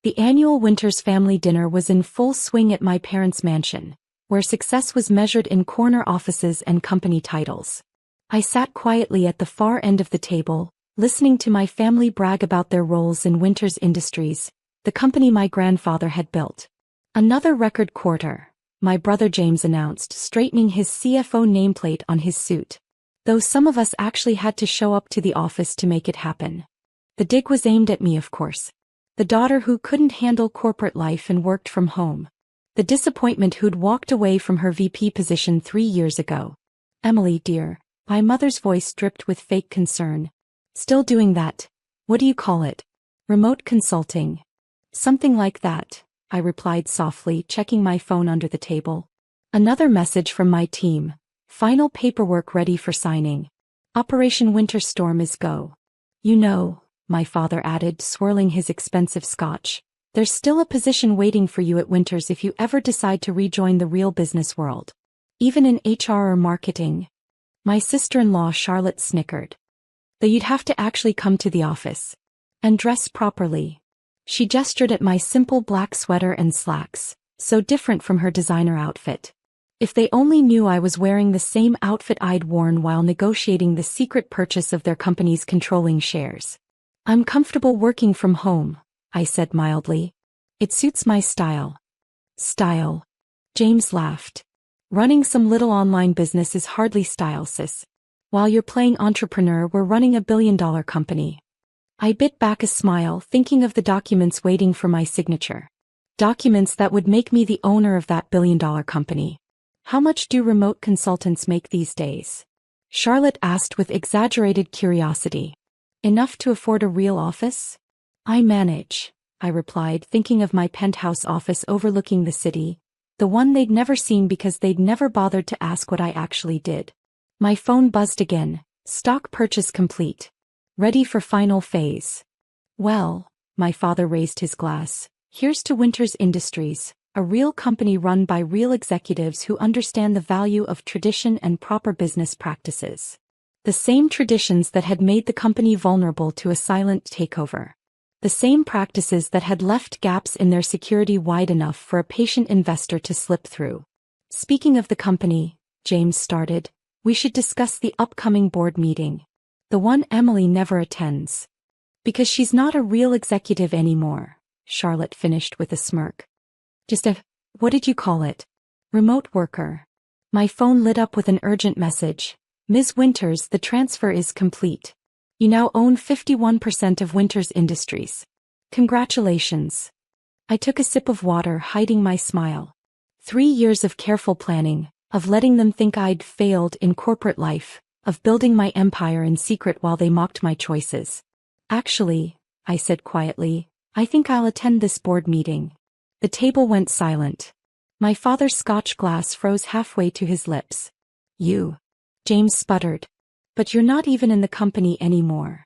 The annual Winters family dinner was in full swing at my parents' mansion, where success was measured in corner offices and company titles. I sat quietly at the far end of the table, listening to my family brag about their roles in Winters Industries, the company my grandfather had built. "Another record quarter," my brother James announced, straightening his CFO nameplate on his suit. Though some of us actually had to show up to the office to make it happen. The dig was aimed at me, of course. The daughter who couldn't handle corporate life and worked from home. The disappointment who'd walked away from her VP position 3 years ago. "Emily, dear," my mother's voice dripped with fake concern. "Still doing that? What do you call it? Remote consulting?" "Something like that," I replied softly, checking my phone under the table. Another message from my team. "Final paperwork ready for signing. Operation Winter Storm is go." "You know," my father added, swirling his expensive scotch, "there's still a position waiting for you at Winters if you ever decide to rejoin the real business world. Even in HR or marketing." My sister-in-law Charlotte snickered. "Though you'd have to actually come to the office. And dress properly." She gestured at my simple black sweater and slacks, so different from her designer outfit. If they only knew I was wearing the same outfit I'd worn while negotiating the secret purchase of their company's controlling shares. "I'm comfortable working from home," I said mildly. "It suits my style." "Style?" James laughed. "Running some little online business is hardly style, sis. While you're playing entrepreneur, we're running a billion-dollar company." I bit back a smile, thinking of the documents waiting for my signature. Documents that would make me the owner of that billion-dollar company. "How much do remote consultants make these days?" Charlotte asked with exaggerated curiosity. "Enough to afford a real office?" "I manage," I replied, thinking of my penthouse office overlooking the city, the one they'd never seen because they'd never bothered to ask what I actually did. My phone buzzed again. "Stock purchase complete. Ready for final phase." "Well," my father raised his glass, "here's to Winters Industries, a real company run by real executives who understand the value of tradition and proper business practices. The same traditions that had made the company vulnerable to a silent takeover. The same practices that had left gaps in their security wide enough for a patient investor to slip through." "Speaking of the company," James started, "we should discuss the upcoming board meeting. The one Emily never attends. Because she's not a real executive anymore," Charlotte finished with a smirk. "Just a, what did you call it? Remote worker." My phone lit up with an urgent message. "Ms. Winters, the transfer is complete. You now own 51% of Winters Industries. Congratulations." I took a sip of water, hiding my smile. 3 years of careful planning, of letting them think I'd failed in corporate life, of building my empire in secret while they mocked my choices. "Actually," I said quietly, "I think I'll attend this board meeting." The table went silent. My father's Scotch glass froze halfway to his lips. "You?" James sputtered. "But you're not even in the company anymore."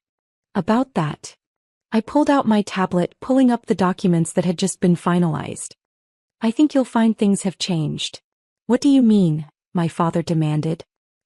"About that." I pulled out my tablet, pulling up the documents that had just been finalized. "I think you'll find things have changed." "What do you mean?" my father demanded.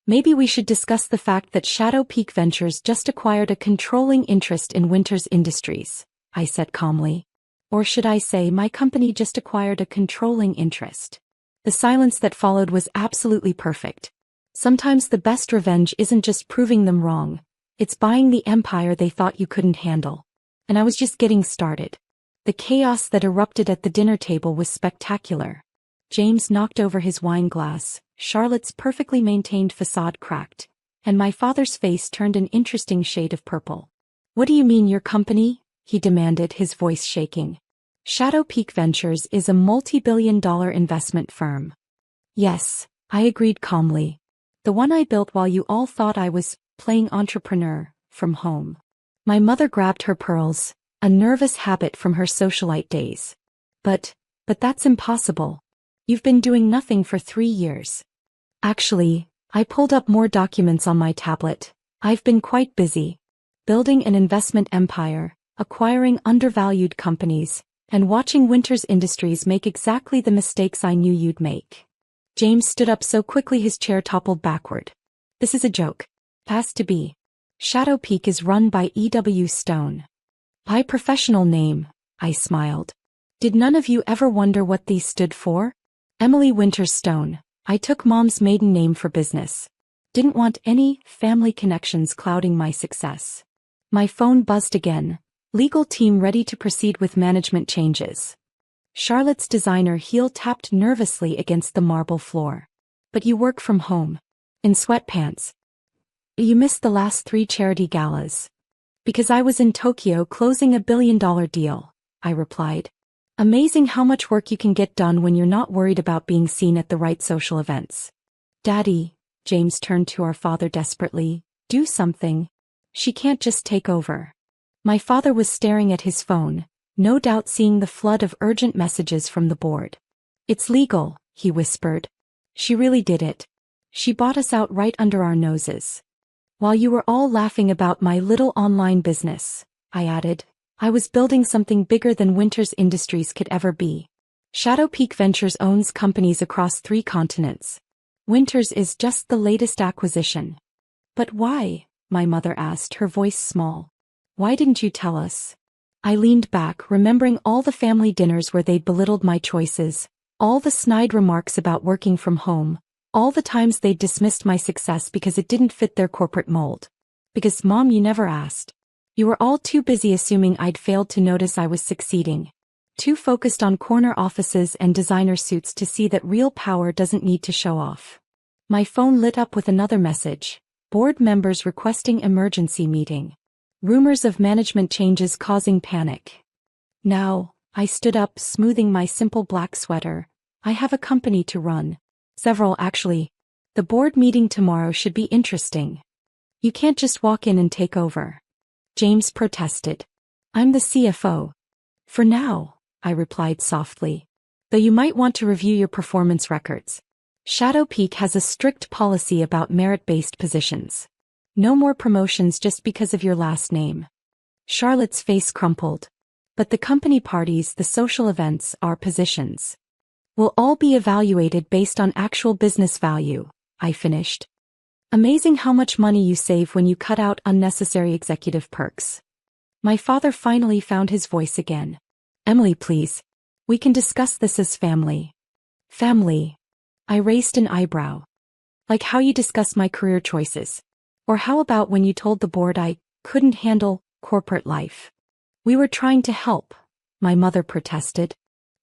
"Maybe we should discuss the fact that Shadow Peak Ventures just acquired a controlling interest in Winters Industries," I said calmly. "Or should I say my company just acquired a controlling interest?" The silence that followed was absolutely perfect. Sometimes the best revenge isn't just proving them wrong, it's buying the empire they thought you couldn't handle. And I was just getting started. The chaos that erupted at the dinner table was spectacular. James knocked over his wine glass, Charlotte's perfectly maintained facade cracked, and my father's face turned an interesting shade of purple. "What do you mean your company?" he demanded, his voice shaking. "Shadow Peak Ventures is a multi-billion-dollar investment firm." "Yes," I agreed calmly. "The one I built while you all thought I was playing entrepreneur from home." My mother grabbed her pearls, a nervous habit from her socialite days. But that's impossible. You've been doing nothing for 3 years." "Actually," I pulled up more documents on my tablet. "I've been quite busy. Building an investment empire, acquiring undervalued companies, and watching Winters Industries make exactly the mistakes I knew you'd make." James stood up so quickly his chair toppled backward. "This is a joke. Has to be. Shadow Peak is run by E.W. Stone. By professional name, I smiled. Did none of you ever wonder what these stood for? Emily Winters Stone. I took Mom's maiden name for business. Didn't want any family connections clouding my success. My phone buzzed again. Legal team ready to proceed with management changes. Charlotte's designer heel tapped nervously against the marble floor. But you work from home. In sweatpants. You missed the last 3 charity galas. Because I was in Tokyo closing a $1 billion deal, I replied. Amazing how much work you can get done when you're not worried about being seen at the right social events. Daddy, James turned to our father desperately, do something. She can't just take over. My father was staring at his phone, no doubt seeing the flood of urgent messages from the board. It's legal, he whispered. She really did it. She bought us out right under our noses. While you were all laughing about my little online business, I added, I was building something bigger than Winters Industries could ever be. Shadow Peak Ventures owns companies across 3 continents. Winters is just the latest acquisition. But why? My mother asked, her voice small. Why didn't you tell us? I leaned back, remembering all the family dinners where they'd belittled my choices, all the snide remarks about working from home, all the times they'd dismissed my success because it didn't fit their corporate mold. Because, Mom, you never asked. You were all too busy assuming I'd failed to notice I was succeeding. Too focused on corner offices and designer suits to see that real power doesn't need to show off. My phone lit up with another message. Board members requesting emergency meeting. Rumors of management changes causing panic. Now, I stood up, smoothing my simple black sweater. I have a company to run. Several, actually. The board meeting tomorrow should be interesting. You can't just walk in and take over. James protested. I'm the CFO. For now, I replied softly. Though you might want to review your performance records. Shadow Peak has a strict policy about merit-based positions. No more promotions just because of your last name. Charlotte's face crumpled. But the company parties, the social events, our positions, will all be evaluated based on actual business value, I finished. Amazing how much money you save when you cut out unnecessary executive perks. My father finally found his voice again. Emily, please. We can discuss this as family. Family. I raised an eyebrow. Like how you discuss my career choices. Or how about when you told the board I couldn't handle corporate life? We were trying to help, my mother protested.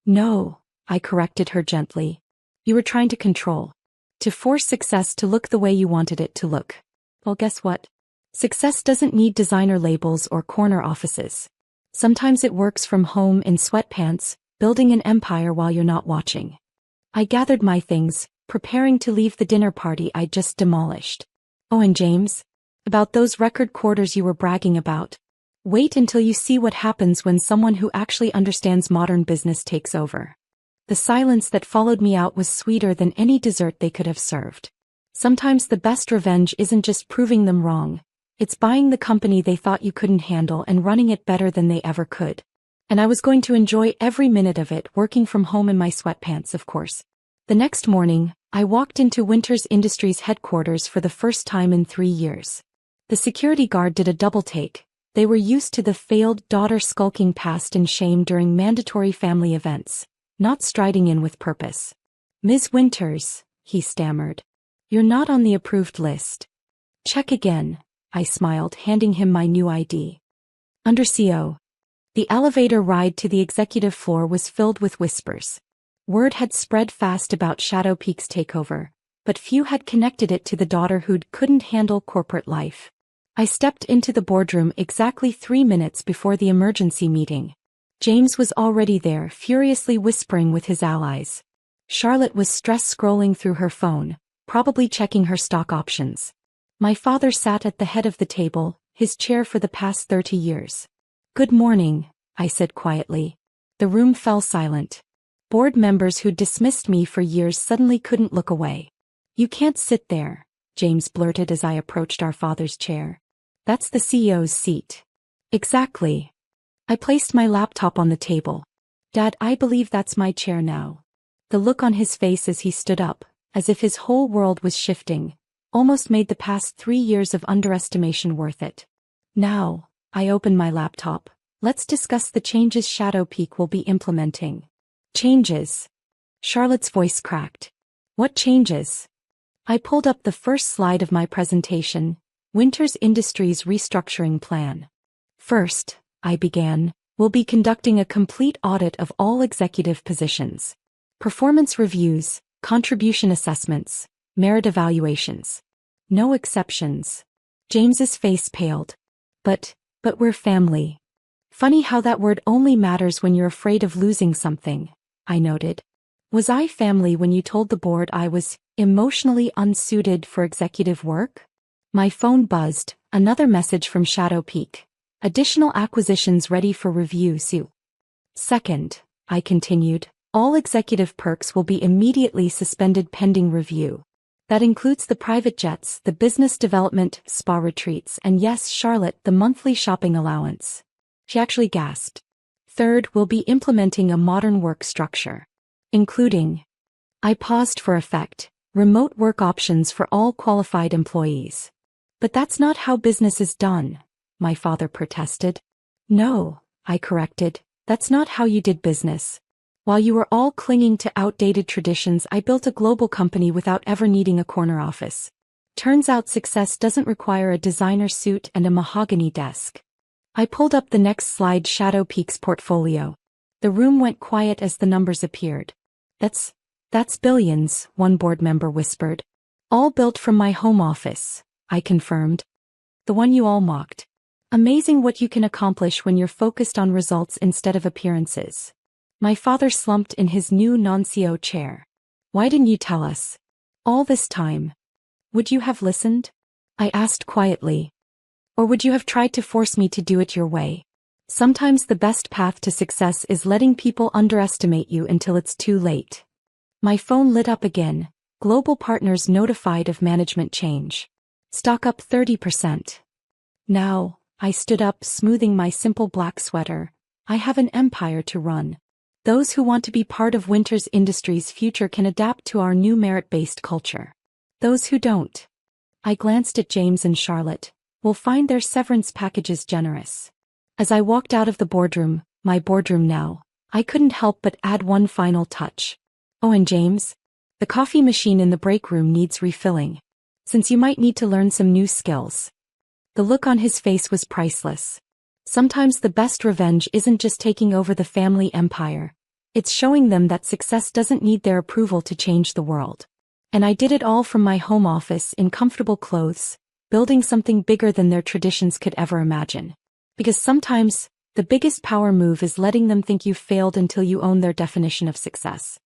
No, I corrected her gently. You were trying to control. To force success to look the way you wanted it to look. Well, guess what? Success doesn't need designer labels or corner offices. Sometimes it works from home in sweatpants, building an empire while you're not watching. I gathered my things, preparing to leave the dinner party I'd just demolished. Oh, and James? About those record quarters you were bragging about. Wait until you see what happens when someone who actually understands modern business takes over. The silence that followed me out was sweeter than any dessert they could have served. Sometimes the best revenge isn't just proving them wrong. It's buying the company they thought you couldn't handle and running it better than they ever could. And I was going to enjoy every minute of it, working from home in my sweatpants, of course. The next morning, I walked into Winters Industries headquarters for the first time in 3 years. The security guard did a double take. They were used to the failed daughter skulking past in shame during mandatory family events. Not striding in with purpose. Ms. Winters, he stammered. You're not on the approved list. Check again, I smiled, handing him my new ID. Under CO. The elevator ride to the executive floor was filled with whispers. Word had spread fast about Shadow Peak's takeover, but few had connected it to the daughter who couldn't handle corporate life. I stepped into the boardroom exactly 3 minutes before the emergency meeting. James was already there, furiously whispering with his allies. Charlotte was stressed, scrolling through her phone, probably checking her stock options. My father sat at the head of the table, his chair for the past 30 years. Good morning, I said quietly. The room fell silent. Board members who'd dismissed me for years suddenly couldn't look away. You can't sit there, James blurted as I approached our father's chair. That's the CEO's seat. Exactly. I placed my laptop on the table. Dad, I believe that's my chair now. The look on his face as he stood up, as if his whole world was shifting, almost made the past 3 years of underestimation worth it. Now, I opened my laptop, Let's discuss the changes Shadow Peak will be implementing. Changes. Charlotte's voice cracked. What changes? I pulled up the first slide of my presentation, Winters Industries Restructuring Plan. First, I began, we'll be conducting a complete audit of all executive positions. Performance reviews, contribution assessments, merit evaluations. No exceptions. James's face paled. But we're family. Funny how that word only matters when you're afraid of losing something, I noted. Was I family when you told the board I was emotionally unsuited for executive work? My phone buzzed, another message from Shadow Peak. Additional acquisitions ready for review soon. Second, I continued, all executive perks will be immediately suspended pending review. That includes the private jets, the business development, spa retreats, and yes, Charlotte, the monthly shopping allowance. She actually gasped. Third, we'll be implementing a modern work structure, including, I paused for effect, remote work options for all qualified employees. But that's not how business is done, my father protested. No, I corrected, that's not how you did business. While you were all clinging to outdated traditions, I built a global company without ever needing a corner office. Turns out success doesn't require a designer suit and a mahogany desk. I pulled up the next slide, Shadow Peak's portfolio. The room went quiet as the numbers appeared. That's billions, one board member whispered. All built from my home office, I confirmed. The one you all mocked. Amazing what you can accomplish when you're focused on results instead of appearances. My father slumped in his new non-CEO chair. Why didn't you tell us? All this time. Would you have listened? I asked quietly. Or would you have tried to force me to do it your way? Sometimes the best path to success is letting people underestimate you until it's too late. My phone lit up again. Global partners notified of management change. Stock up 30%. Now, I stood up, smoothing my simple black sweater. I have an empire to run. Those who want to be part of Winters Industries' future can adapt to our new merit-based culture. Those who don't. I glanced at James and Charlotte. Will find their severance packages generous. As I walked out of the boardroom, my boardroom now, I couldn't help but add one final touch. Oh, and James, the coffee machine in the break room needs refilling. Since you might need to learn some new skills. The look on his face was priceless. Sometimes the best revenge isn't just taking over the family empire. It's showing them that success doesn't need their approval to change the world. And I did it all from my home office in comfortable clothes, building something bigger than their traditions could ever imagine. Because sometimes, the biggest power move is letting them think you've failed until you own their definition of success.